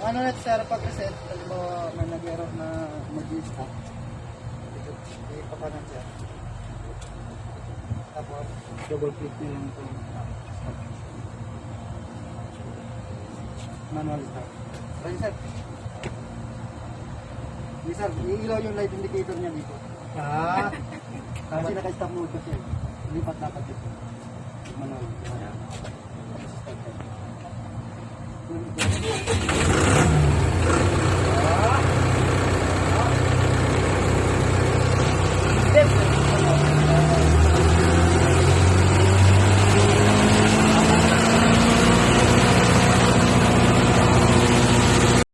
Ano na sir, pag-reset, halimbawa may nag-error na mag-stop. Ipakanan siya. Tapos, double click nyo lang ito. Manual stop. Right sir. Yes sir, iilaw yung light indicator niya dito. Ah, Kasi naka-stop mode kasi. Lipat dapat dito. Manual.